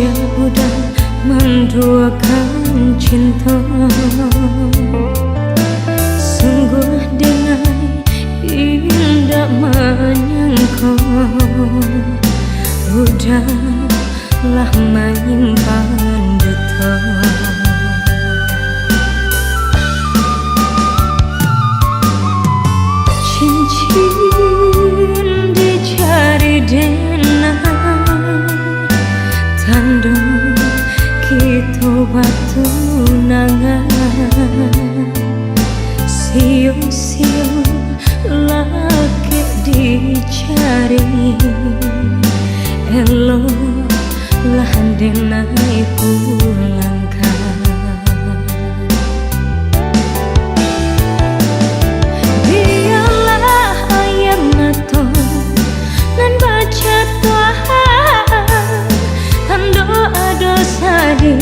jauh dan menduakan cinta. Sungguh dengan indah menyangka, udahlah menyimpan duka. Cincin di jari denai, tanda kita bertunangan. Sio-sio lagi dicari, eloklah denai pulangkan. Biarlah air mata nan baca Tuhan, dan doa-dosa di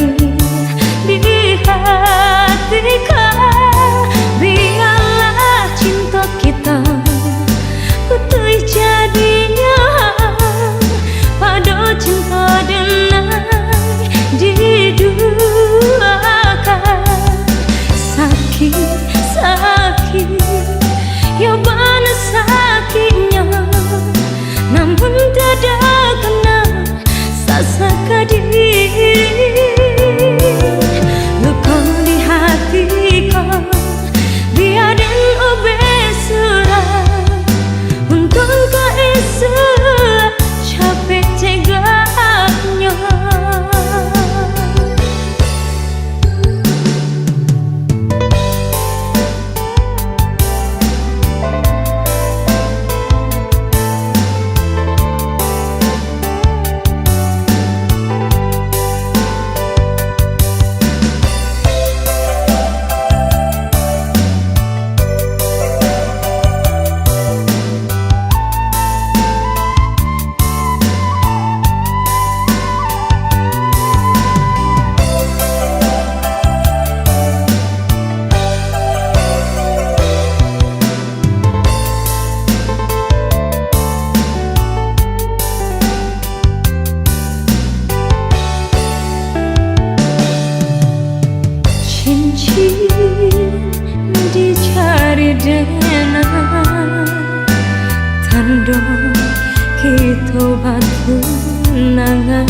hatiku. Biarlah cinta kita putih jadinya, pada cinta denai diduakan. Sakit ya bana sakitnya, namun tidak kena sasaka diri. Luka di hatiku biar dan obesura, untuk keisa capek tegaknya. Cincin di jari denai, tanda kita bertunangan.